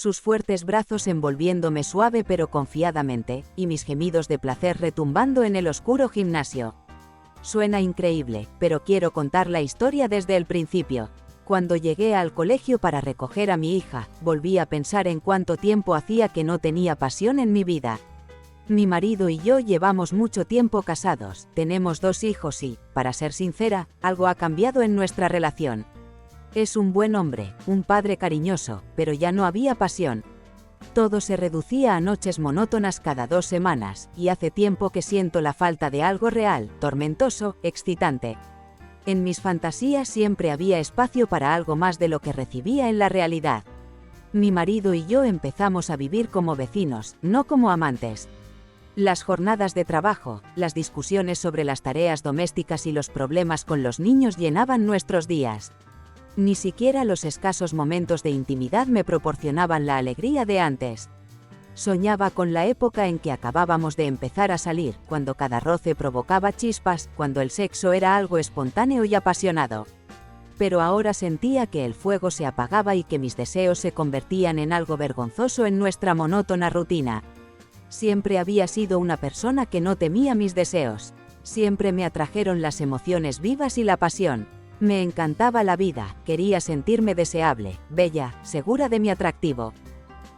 sus fuertes brazos envolviéndome suave pero confiadamente, y mis gemidos de placer retumbando en el oscuro gimnasio. Suena increíble, pero quiero contar la historia desde el principio. Cuando llegué al colegio para recoger a mi hija, volví a pensar en cuánto tiempo hacía que no tenía pasión en mi vida. Mi marido y yo llevamos mucho tiempo casados, tenemos 2 hijos y, para ser sincera, algo ha cambiado en nuestra relación. Es un buen hombre, un padre cariñoso, pero ya no había pasión. Todo se reducía a noches monótonas cada 2 semanas, y hace tiempo que siento la falta de algo real, tormentoso, excitante. En mis fantasías siempre había espacio para algo más de lo que recibía en la realidad. Mi marido y yo empezamos a vivir como vecinos, no como amantes. Las jornadas de trabajo, las discusiones sobre las tareas domésticas y los problemas con los niños llenaban nuestros días. Ni siquiera los escasos momentos de intimidad me proporcionaban la alegría de antes. Soñaba con la época en que acabábamos de empezar a salir, cuando cada roce provocaba chispas, cuando el sexo era algo espontáneo y apasionado. Pero ahora sentía que el fuego se apagaba y que mis deseos se convertían en algo vergonzoso en nuestra monótona rutina. Siempre había sido una persona que no temía mis deseos. Siempre me atrajeron las emociones vivas y la pasión. Me encantaba la vida, quería sentirme deseable, bella, segura de mi atractivo.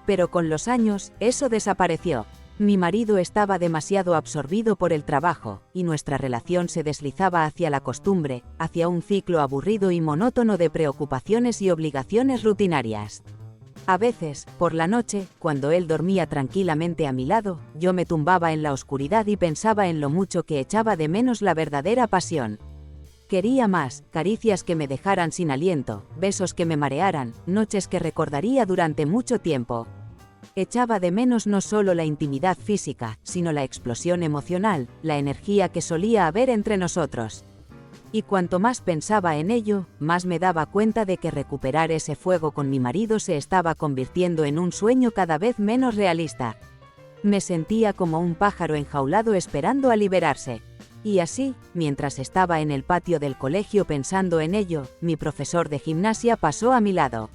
Pero con los años, eso desapareció. Mi marido estaba demasiado absorbido por el trabajo, y nuestra relación se deslizaba hacia la costumbre, hacia un ciclo aburrido y monótono de preocupaciones y obligaciones rutinarias. A veces, por la noche, cuando él dormía tranquilamente a mi lado, yo me tumbaba en la oscuridad y pensaba en lo mucho que echaba de menos la verdadera pasión. Quería más, caricias que me dejaran sin aliento, besos que me marearan, noches que recordaría durante mucho tiempo. Echaba de menos no solo la intimidad física, sino la explosión emocional, la energía que solía haber entre nosotros. Y cuanto más pensaba en ello, más me daba cuenta de que recuperar ese fuego con mi marido se estaba convirtiendo en un sueño cada vez menos realista. Me sentía como un pájaro enjaulado esperando a liberarse. Y así, mientras estaba en el patio del colegio pensando en ello, mi profesor de gimnasia pasó a mi lado.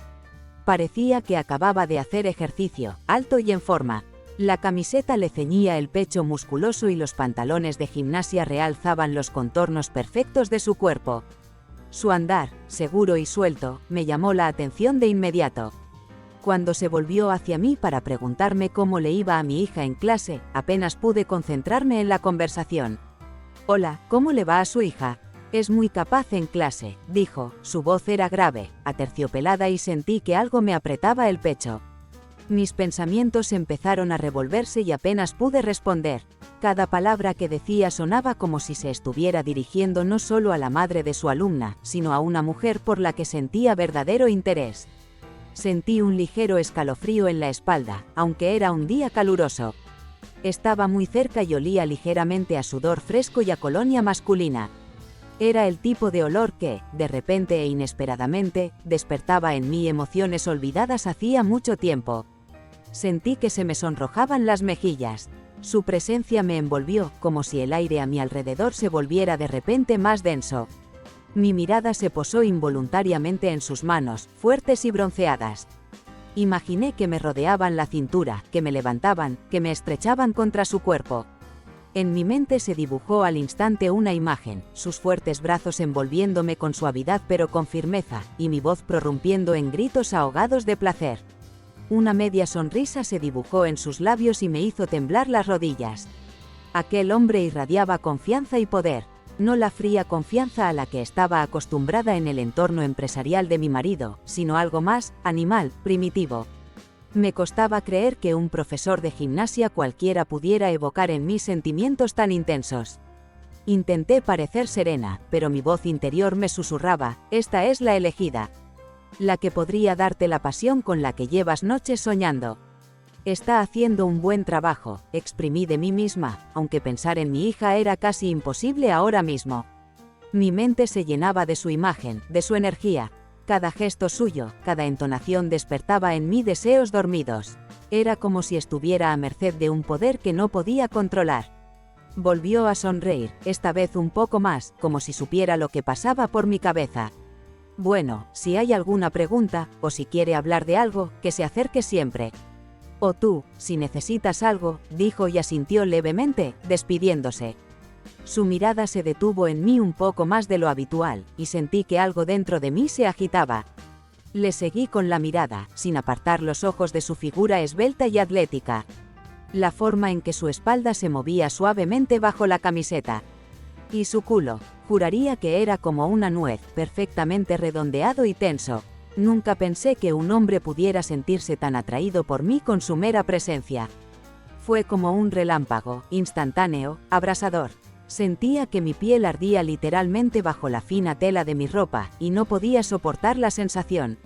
Parecía que acababa de hacer ejercicio, alto y en forma. La camiseta le ceñía el pecho musculoso y los pantalones de gimnasia realzaban los contornos perfectos de su cuerpo. Su andar, seguro y suelto, me llamó la atención de inmediato. Cuando se volvió hacia mí para preguntarme cómo le iba a mi hija en clase, apenas pude concentrarme en la conversación. «Hola, ¿cómo le va a su hija? Es muy capaz en clase», dijo. Su voz era grave, aterciopelada y sentí que algo me apretaba el pecho. Mis pensamientos empezaron a revolverse y apenas pude responder. Cada palabra que decía sonaba como si se estuviera dirigiendo no solo a la madre de su alumna, sino a una mujer por la que sentía verdadero interés. Sentí un ligero escalofrío en la espalda, aunque era un día caluroso. Estaba muy cerca y olía ligeramente a sudor fresco y a colonia masculina. Era el tipo de olor que, de repente e inesperadamente, despertaba en mí emociones olvidadas hacía mucho tiempo. Sentí que se me sonrojaban las mejillas. Su presencia me envolvió, como si el aire a mi alrededor se volviera de repente más denso. Mi mirada se posó involuntariamente en sus manos, fuertes y bronceadas. Imaginé que me rodeaban la cintura, que me levantaban, que me estrechaban contra su cuerpo. En mi mente se dibujó al instante una imagen, sus fuertes brazos envolviéndome con suavidad pero con firmeza, y mi voz prorrumpiendo en gritos ahogados de placer. Una media sonrisa se dibujó en sus labios y me hizo temblar las rodillas. Aquel hombre irradiaba confianza y poder, no la fría confianza a la que estaba acostumbrada en el entorno empresarial de mi marido, sino algo más, animal, primitivo. Me costaba creer que un profesor de gimnasia cualquiera pudiera evocar en mí sentimientos tan intensos. Intenté parecer serena, pero mi voz interior me susurraba: «Esta es la elegida. La que podría darte la pasión con la que llevas noches soñando». Está haciendo un buen trabajo, exprimí de mí misma, aunque pensar en mi hija era casi imposible ahora mismo. Mi mente se llenaba de su imagen, de su energía. Cada gesto suyo, cada entonación despertaba en mí deseos dormidos. Era como si estuviera a merced de un poder que no podía controlar. Volvió a sonreír, esta vez un poco más, como si supiera lo que pasaba por mi cabeza. Bueno, si hay alguna pregunta, o si quiere hablar de algo, que se acerque siempre. O tú, si necesitas algo, dijo y asintió levemente, despidiéndose. Su mirada se detuvo en mí un poco más de lo habitual, y sentí que algo dentro de mí se agitaba. Le seguí con la mirada, sin apartar los ojos de su figura esbelta y atlética. La forma en que su espalda se movía suavemente bajo la camiseta. Y su culo, juraría que era como una nuez, perfectamente redondeado y tenso. Nunca pensé que un hombre pudiera sentirse tan atraído por mí con su mera presencia. Fue como un relámpago, instantáneo, abrasador. Sentía que mi piel ardía literalmente bajo la fina tela de mi ropa, y no podía soportar la sensación.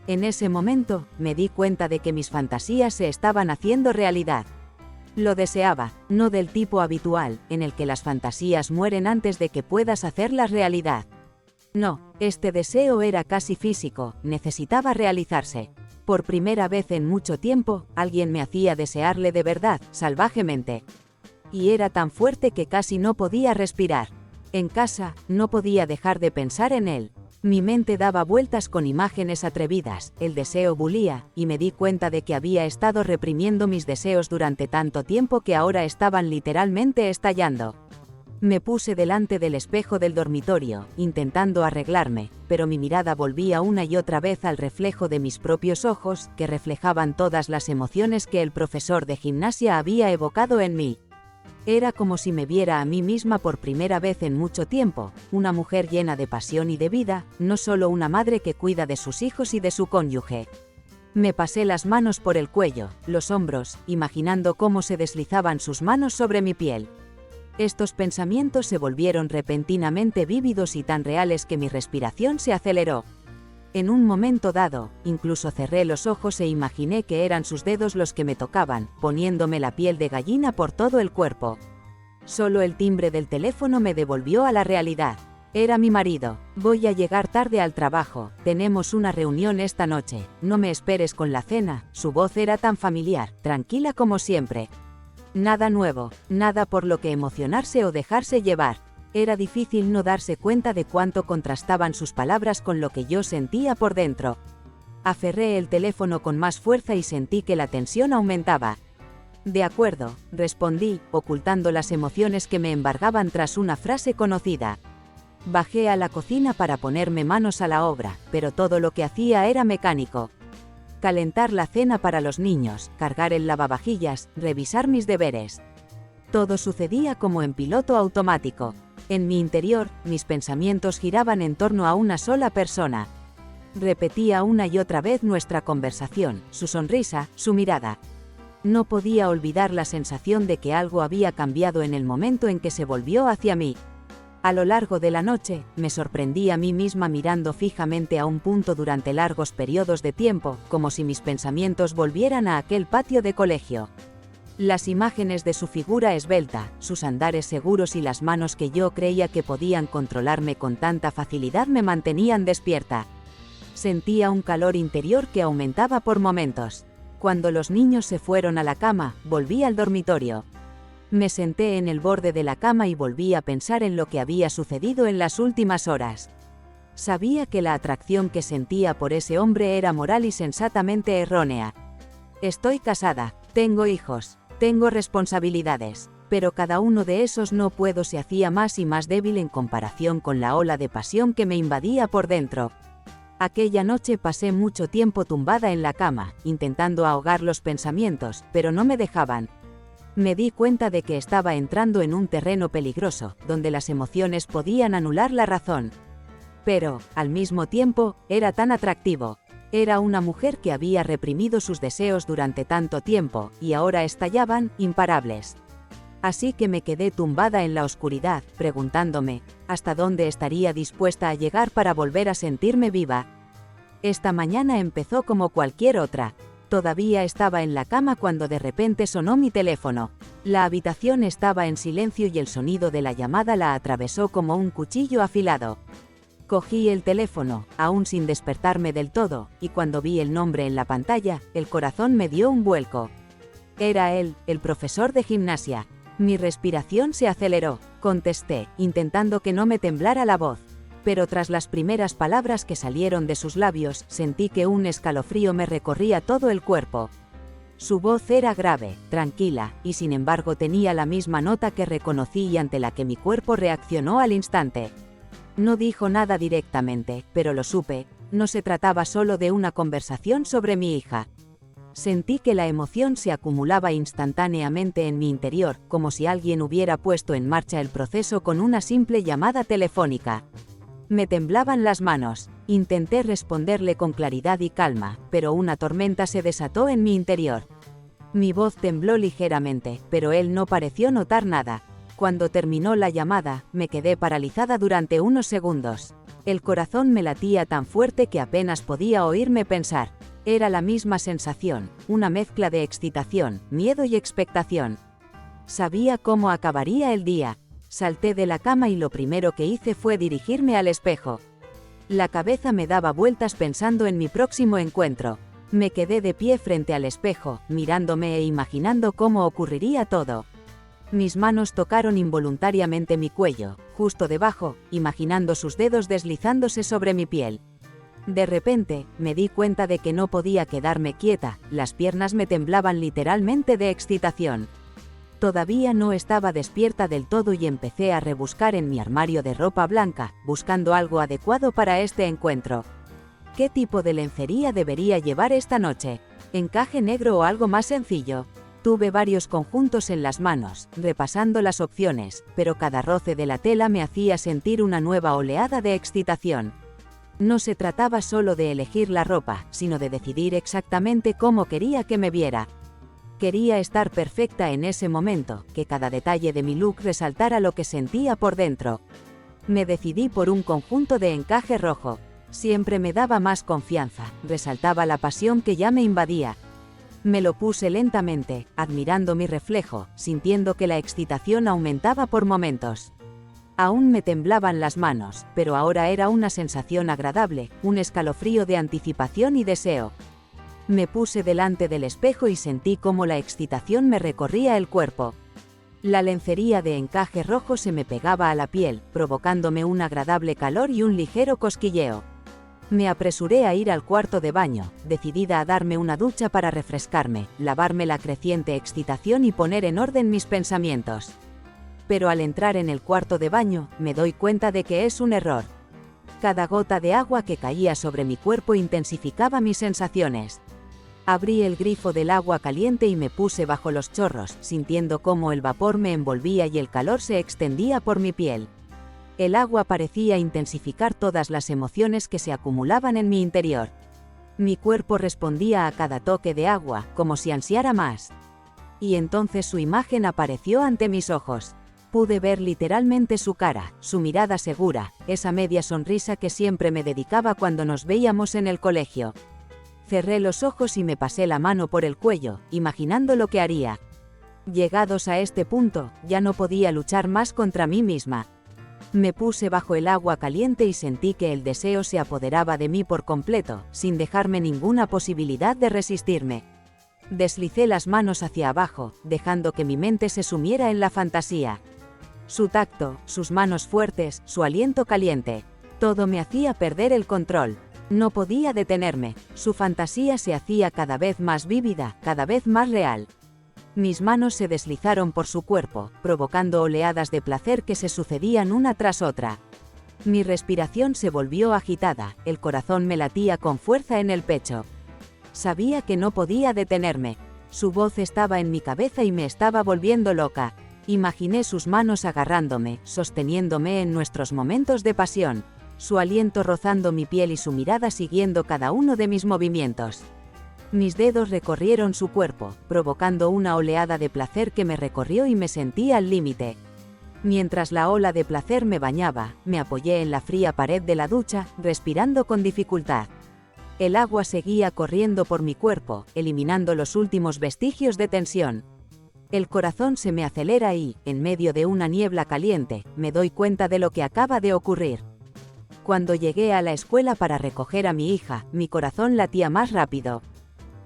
En ese momento, me di cuenta de que mis fantasías se estaban haciendo realidad. Lo deseaba, no del tipo habitual, en el que las fantasías mueren antes de que puedas hacerlas realidad. No, este deseo era casi físico, necesitaba realizarse. Por primera vez en mucho tiempo, alguien me hacía desearle de verdad, salvajemente. Y era tan fuerte que casi no podía respirar. En casa, no podía dejar de pensar en él. Mi mente daba vueltas con imágenes atrevidas, el deseo bullía, y me di cuenta de que había estado reprimiendo mis deseos durante tanto tiempo que ahora estaban literalmente estallando. Me puse delante del espejo del dormitorio, intentando arreglarme, pero mi mirada volvía una y otra vez al reflejo de mis propios ojos, que reflejaban todas las emociones que el profesor de gimnasia había evocado en mí. Era como si me viera a mí misma por primera vez en mucho tiempo, una mujer llena de pasión y de vida, no solo una madre que cuida de sus hijos y de su cónyuge. Me pasé las manos por el cuello, los hombros, imaginando cómo se deslizaban sus manos sobre mi piel. Estos pensamientos se volvieron repentinamente vívidos y tan reales que mi respiración se aceleró. En un momento dado, incluso cerré los ojos e imaginé que eran sus dedos los que me tocaban, poniéndome la piel de gallina por todo el cuerpo. Solo el timbre del teléfono me devolvió a la realidad. Era mi marido. Voy a llegar tarde al trabajo, tenemos una reunión esta noche, no me esperes con la cena. Su voz era tan familiar, tranquila como siempre. Nada nuevo, nada por lo que emocionarse o dejarse llevar. Era difícil no darse cuenta de cuánto contrastaban sus palabras con lo que yo sentía por dentro. Aferré el teléfono con más fuerza y sentí que la tensión aumentaba. De acuerdo, respondí, ocultando las emociones que me embargaban tras una frase conocida. Bajé a la cocina para ponerme manos a la obra, pero todo lo que hacía era mecánico. Calentar la cena para los niños, cargar el lavavajillas, revisar mis deberes. Todo sucedía como en piloto automático. En mi interior, mis pensamientos giraban en torno a una sola persona. Repetía una y otra vez nuestra conversación, su sonrisa, su mirada. No podía olvidar la sensación de que algo había cambiado en el momento en que se volvió hacia mí. A lo largo de la noche, me sorprendí a mí misma mirando fijamente a un punto durante largos periodos de tiempo, como si mis pensamientos volvieran a aquel patio de colegio. Las imágenes de su figura esbelta, sus andares seguros y las manos que yo creía que podían controlarme con tanta facilidad me mantenían despierta. Sentía un calor interior que aumentaba por momentos. Cuando los niños se fueron a la cama, volví al dormitorio. Me senté en el borde de la cama y volví a pensar en lo que había sucedido en las últimas horas. Sabía que la atracción que sentía por ese hombre era moral y sensatamente errónea. Estoy casada, tengo hijos. Tengo responsabilidades, pero cada uno de esos no puedo se hacía más y más débil en comparación con la ola de pasión que me invadía por dentro. Aquella noche pasé mucho tiempo tumbada en la cama, intentando ahogar los pensamientos, pero no me dejaban. Me di cuenta de que estaba entrando en un terreno peligroso, donde las emociones podían anular la razón. Pero, al mismo tiempo, era tan atractivo. Era una mujer que había reprimido sus deseos durante tanto tiempo, y ahora estallaban, imparables. Así que me quedé tumbada en la oscuridad, preguntándome, ¿hasta dónde estaría dispuesta a llegar para volver a sentirme viva? Esta mañana empezó como cualquier otra. Todavía estaba en la cama cuando de repente sonó mi teléfono. La habitación estaba en silencio y el sonido de la llamada la atravesó como un cuchillo afilado. Cogí el teléfono, aún sin despertarme del todo, y cuando vi el nombre en la pantalla, el corazón me dio un vuelco. Era él, el profesor de gimnasia. Mi respiración se aceleró. Contesté, intentando que no me temblara la voz. Pero tras las primeras palabras que salieron de sus labios, sentí que un escalofrío me recorría todo el cuerpo. Su voz era grave, tranquila, y sin embargo tenía la misma nota que reconocí y ante la que mi cuerpo reaccionó al instante. No dijo nada directamente, pero lo supe, no se trataba solo de una conversación sobre mi hija. Sentí que la emoción se acumulaba instantáneamente en mi interior, como si alguien hubiera puesto en marcha el proceso con una simple llamada telefónica. Me temblaban las manos. Intenté responderle con claridad y calma, pero una tormenta se desató en mi interior. Mi voz tembló ligeramente, pero él no pareció notar nada. Cuando terminó la llamada, me quedé paralizada durante unos segundos. El corazón me latía tan fuerte que apenas podía oírme pensar. Era la misma sensación, una mezcla de excitación, miedo y expectación. Sabía cómo acabaría el día. Salté de la cama y lo primero que hice fue dirigirme al espejo. La cabeza me daba vueltas pensando en mi próximo encuentro. Me quedé de pie frente al espejo, mirándome e imaginando cómo ocurriría todo. Mis manos tocaron involuntariamente mi cuello, justo debajo, imaginando sus dedos deslizándose sobre mi piel. De repente, me di cuenta de que no podía quedarme quieta, las piernas me temblaban literalmente de excitación. Todavía no estaba despierta del todo y empecé a rebuscar en mi armario de ropa blanca, buscando algo adecuado para este encuentro. ¿Qué tipo de lencería debería llevar esta noche? ¿Encaje negro o algo más sencillo? Tuve varios conjuntos en las manos, repasando las opciones, pero cada roce de la tela me hacía sentir una nueva oleada de excitación. No se trataba solo de elegir la ropa, sino de decidir exactamente cómo quería que me viera. Quería estar perfecta en ese momento, que cada detalle de mi look resaltara lo que sentía por dentro. Me decidí por un conjunto de encaje rojo. Siempre me daba más confianza, resaltaba la pasión que ya me invadía. Me lo puse lentamente, admirando mi reflejo, sintiendo que la excitación aumentaba por momentos. Aún me temblaban las manos, pero ahora era una sensación agradable, un escalofrío de anticipación y deseo. Me puse delante del espejo y sentí cómo la excitación me recorría el cuerpo. La lencería de encaje rojo se me pegaba a la piel, provocándome un agradable calor y un ligero cosquilleo. Me apresuré a ir al cuarto de baño, decidida a darme una ducha para refrescarme, lavarme la creciente excitación y poner en orden mis pensamientos. Pero al entrar en el cuarto de baño, me doy cuenta de que es un error. Cada gota de agua que caía sobre mi cuerpo intensificaba mis sensaciones. Abrí el grifo del agua caliente y me puse bajo los chorros, sintiendo cómo el vapor me envolvía y el calor se extendía por mi piel. El agua parecía intensificar todas las emociones que se acumulaban en mi interior. Mi cuerpo respondía a cada toque de agua, como si ansiara más. Y entonces su imagen apareció ante mis ojos. Pude ver literalmente su cara, su mirada segura, esa media sonrisa que siempre me dedicaba cuando nos veíamos en el colegio. Cerré los ojos y me pasé la mano por el cuello, imaginando lo que haría. Llegados a este punto, ya no podía luchar más contra mí misma. Me puse bajo el agua caliente y sentí que el deseo se apoderaba de mí por completo, sin dejarme ninguna posibilidad de resistirme. Deslicé las manos hacia abajo, dejando que mi mente se sumiera en la fantasía. Su tacto, sus manos fuertes, su aliento caliente. Todo me hacía perder el control. No podía detenerme. Su fantasía se hacía cada vez más vívida, cada vez más real. Mis manos se deslizaron por su cuerpo, provocando oleadas de placer que se sucedían una tras otra. Mi respiración se volvió agitada, el corazón me latía con fuerza en el pecho. Sabía que no podía detenerme. Su voz estaba en mi cabeza y me estaba volviendo loca. Imaginé sus manos agarrándome, sosteniéndome en nuestros momentos de pasión. Su aliento rozando mi piel y su mirada siguiendo cada uno de mis movimientos. Mis dedos recorrieron su cuerpo, provocando una oleada de placer que me recorrió y me sentí al límite. Mientras la ola de placer me bañaba, me apoyé en la fría pared de la ducha, respirando con dificultad. El agua seguía corriendo por mi cuerpo, eliminando los últimos vestigios de tensión. El corazón se me acelera y, en medio de una niebla caliente, me doy cuenta de lo que acaba de ocurrir. Cuando llegué a la escuela para recoger a mi hija, mi corazón latía más rápido.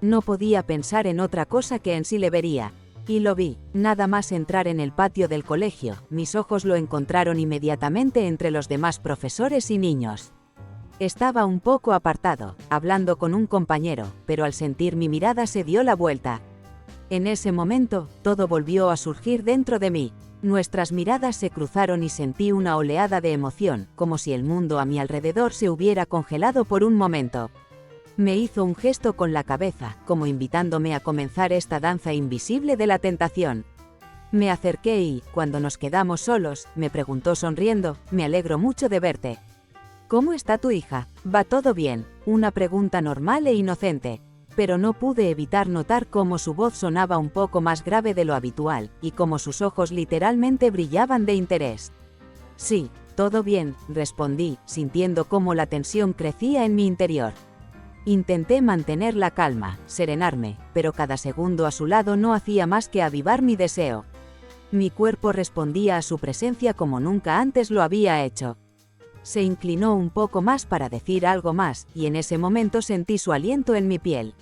No podía pensar en otra cosa que en si le vería. Y lo vi, nada más entrar en el patio del colegio, mis ojos lo encontraron inmediatamente entre los demás profesores y niños. Estaba un poco apartado, hablando con un compañero, pero al sentir mi mirada se dio la vuelta. En ese momento, todo volvió a surgir dentro de mí. Nuestras miradas se cruzaron y sentí una oleada de emoción, como si el mundo a mi alrededor se hubiera congelado por un momento. Me hizo un gesto con la cabeza, como invitándome a comenzar esta danza invisible de la tentación. Me acerqué y, cuando nos quedamos solos, me preguntó sonriendo, «Me alegro mucho de verte. ¿Cómo está tu hija? ¿Va todo bien?». Una pregunta normal e inocente. Pero no pude evitar notar cómo su voz sonaba un poco más grave de lo habitual, y cómo sus ojos literalmente brillaban de interés. «Sí, todo bien», respondí, sintiendo cómo la tensión crecía en mi interior. Intenté mantener la calma, serenarme, pero cada segundo a su lado no hacía más que avivar mi deseo. Mi cuerpo respondía a su presencia como nunca antes lo había hecho. Se inclinó un poco más para decir algo más, y en ese momento sentí su aliento en mi piel.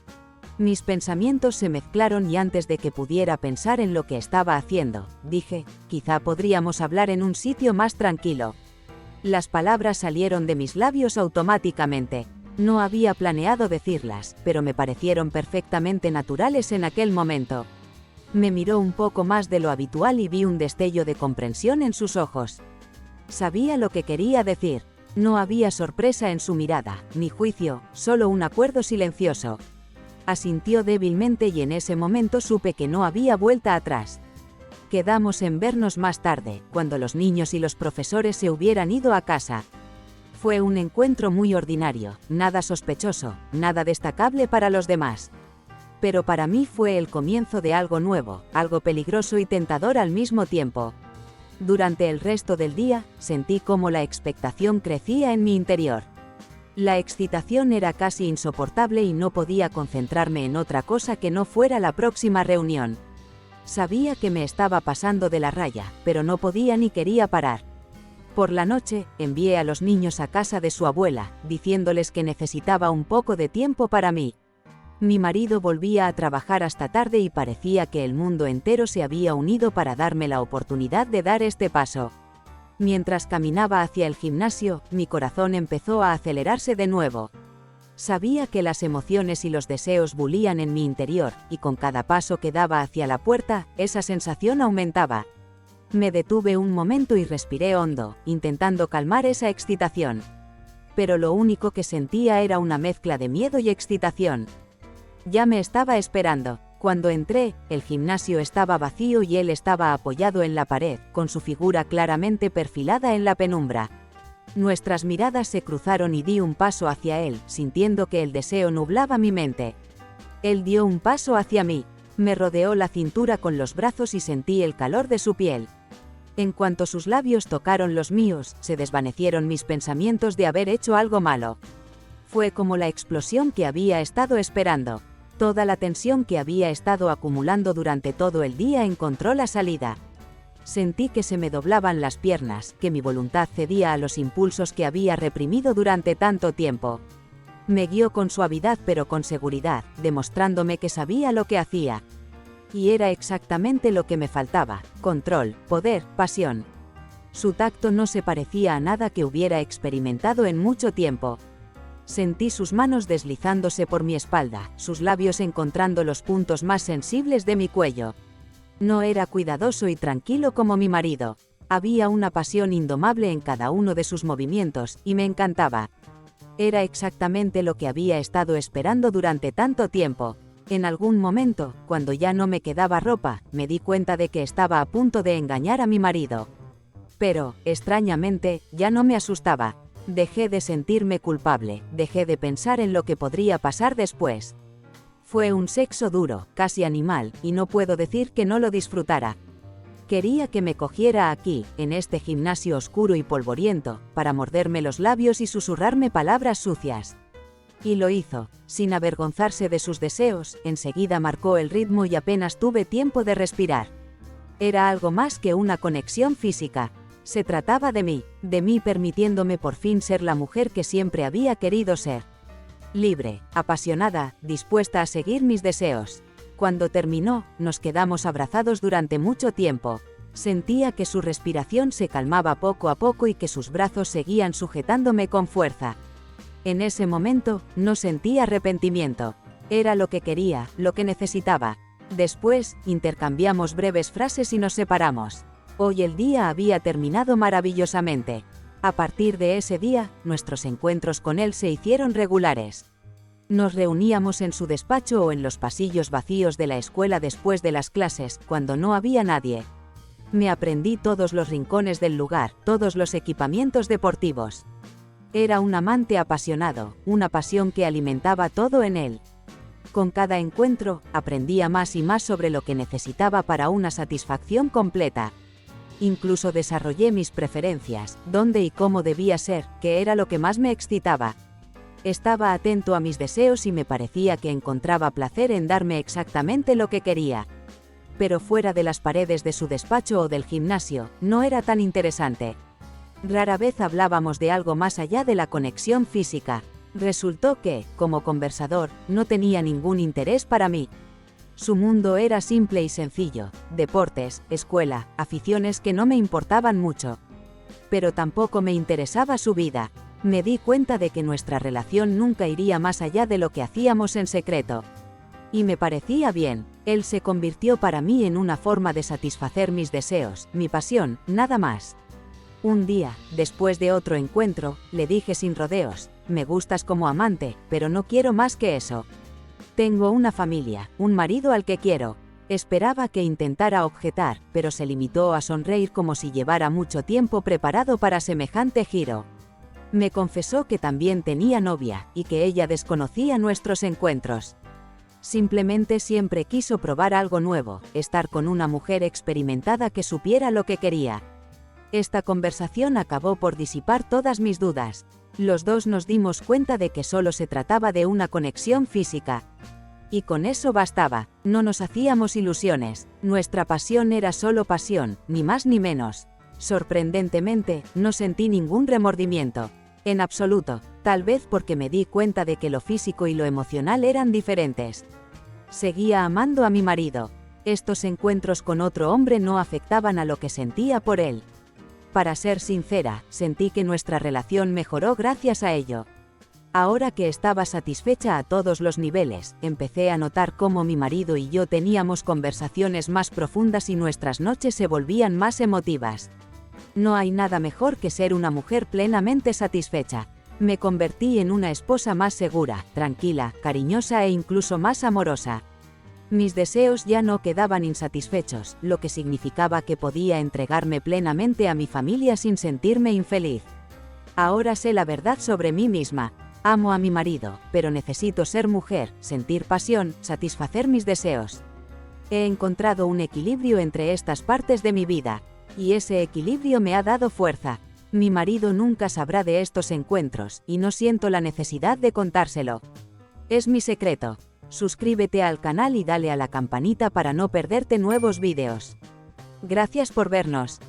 Mis pensamientos se mezclaron y antes de que pudiera pensar en lo que estaba haciendo, dije, «Quizá podríamos hablar en un sitio más tranquilo». Las palabras salieron de mis labios automáticamente. No había planeado decirlas, pero me parecieron perfectamente naturales en aquel momento. Me miró un poco más de lo habitual y vi un destello de comprensión en sus ojos. Sabía lo que quería decir. No había sorpresa en su mirada, ni juicio, solo un acuerdo silencioso. Asintió débilmente y en ese momento supe que no había vuelta atrás. Quedamos en vernos más tarde, cuando los niños y los profesores se hubieran ido a casa. Fue un encuentro muy ordinario, nada sospechoso, nada destacable para los demás. Pero para mí fue el comienzo de algo nuevo, algo peligroso y tentador al mismo tiempo. Durante el resto del día, sentí cómo la expectación crecía en mi interior. La excitación era casi insoportable y no podía concentrarme en otra cosa que no fuera la próxima reunión. Sabía que me estaba pasando de la raya, pero no podía ni quería parar. Por la noche, envié a los niños a casa de su abuela, diciéndoles que necesitaba un poco de tiempo para mí. Mi marido volvía a trabajar hasta tarde y parecía que el mundo entero se había unido para darme la oportunidad de dar este paso. Mientras caminaba hacia el gimnasio, mi corazón empezó a acelerarse de nuevo. Sabía que las emociones y los deseos bullían en mi interior, y con cada paso que daba hacia la puerta, esa sensación aumentaba. Me detuve un momento y respiré hondo, intentando calmar esa excitación. Pero lo único que sentía era una mezcla de miedo y excitación. Ya me estaba esperando. Cuando entré, el gimnasio estaba vacío y él estaba apoyado en la pared, con su figura claramente perfilada en la penumbra. Nuestras miradas se cruzaron y di un paso hacia él, sintiendo que el deseo nublaba mi mente. Él dio un paso hacia mí. Me rodeó la cintura con los brazos y sentí el calor de su piel. En cuanto sus labios tocaron los míos, se desvanecieron mis pensamientos de haber hecho algo malo. Fue como la explosión que había estado esperando. Toda la tensión que había estado acumulando durante todo el día encontró la salida. Sentí que se me doblaban las piernas, que mi voluntad cedía a los impulsos que había reprimido durante tanto tiempo. Me guió con suavidad pero con seguridad, demostrándome que sabía lo que hacía. Y era exactamente lo que me faltaba: control, poder, pasión. Su tacto no se parecía a nada que hubiera experimentado en mucho tiempo. Sentí sus manos deslizándose por mi espalda, sus labios encontrando los puntos más sensibles de mi cuello. No era cuidadoso y tranquilo como mi marido. Había una pasión indomable en cada uno de sus movimientos, y me encantaba. Era exactamente lo que había estado esperando durante tanto tiempo. En algún momento, cuando ya no me quedaba ropa, me di cuenta de que estaba a punto de engañar a mi marido. Pero, extrañamente, ya no me asustaba. Dejé de sentirme culpable, dejé de pensar en lo que podría pasar después. Fue un sexo duro, casi animal, y no puedo decir que no lo disfrutara. Quería que me cogiera aquí, en este gimnasio oscuro y polvoriento, para morderme los labios y susurrarme palabras sucias. Y lo hizo, sin avergonzarse de sus deseos. Enseguida marcó el ritmo y apenas tuve tiempo de respirar. Era algo más que una conexión física. Se trataba de mí permitiéndome por fin ser la mujer que siempre había querido ser. Libre, apasionada, dispuesta a seguir mis deseos. Cuando terminó, nos quedamos abrazados durante mucho tiempo. Sentía que su respiración se calmaba poco a poco y que sus brazos seguían sujetándome con fuerza. En ese momento, no sentí arrepentimiento. Era lo que quería, lo que necesitaba. Después, intercambiamos breves frases y nos separamos. Hoy el día había terminado maravillosamente. A partir de ese día, nuestros encuentros con él se hicieron regulares. Nos reuníamos en su despacho o en los pasillos vacíos de la escuela después de las clases, cuando no había nadie. Me aprendí todos los rincones del lugar, todos los equipamientos deportivos. Era un amante apasionado, una pasión que alimentaba todo en él. Con cada encuentro, aprendía más y más sobre lo que necesitaba para una satisfacción completa. Incluso desarrollé mis preferencias, dónde y cómo debía ser, qué era lo que más me excitaba. Estaba atento a mis deseos y me parecía que encontraba placer en darme exactamente lo que quería. Pero fuera de las paredes de su despacho o del gimnasio, no era tan interesante. Rara vez hablábamos de algo más allá de la conexión física. Resultó que, como conversador, no tenía ningún interés para mí. Su mundo era simple y sencillo: deportes, escuela, aficiones que no me importaban mucho. Pero tampoco me interesaba su vida. Me di cuenta de que nuestra relación nunca iría más allá de lo que hacíamos en secreto. Y me parecía bien. Él se convirtió para mí en una forma de satisfacer mis deseos, mi pasión, nada más. Un día, después de otro encuentro, le dije sin rodeos: me gustas como amante, pero no quiero más que eso. Tengo una familia, un marido al que quiero. Esperaba que intentara objetar, pero se limitó a sonreír como si llevara mucho tiempo preparado para semejante giro. Me confesó que también tenía novia, y que ella desconocía nuestros encuentros. Simplemente siempre quiso probar algo nuevo, estar con una mujer experimentada que supiera lo que quería. Esta conversación acabó por disipar todas mis dudas. Los dos nos dimos cuenta de que solo se trataba de una conexión física. Y con eso bastaba, no nos hacíamos ilusiones, nuestra pasión era solo pasión, ni más ni menos. Sorprendentemente, no sentí ningún remordimiento. En absoluto, tal vez porque me di cuenta de que lo físico y lo emocional eran diferentes. Seguía amando a mi marido. Estos encuentros con otro hombre no afectaban a lo que sentía por él. Para ser sincera, sentí que nuestra relación mejoró gracias a ello. Ahora que estaba satisfecha a todos los niveles, empecé a notar cómo mi marido y yo teníamos conversaciones más profundas y nuestras noches se volvían más emotivas. No hay nada mejor que ser una mujer plenamente satisfecha. Me convertí en una esposa más segura, tranquila, cariñosa e incluso más amorosa. Mis deseos ya no quedaban insatisfechos, lo que significaba que podía entregarme plenamente a mi familia sin sentirme infeliz. Ahora sé la verdad sobre mí misma. Amo a mi marido, pero necesito ser mujer, sentir pasión, satisfacer mis deseos. He encontrado un equilibrio entre estas partes de mi vida, y ese equilibrio me ha dado fuerza. Mi marido nunca sabrá de estos encuentros, y no siento la necesidad de contárselo. Es mi secreto. Suscríbete al canal y dale a la campanita para no perderte nuevos vídeos. Gracias por vernos.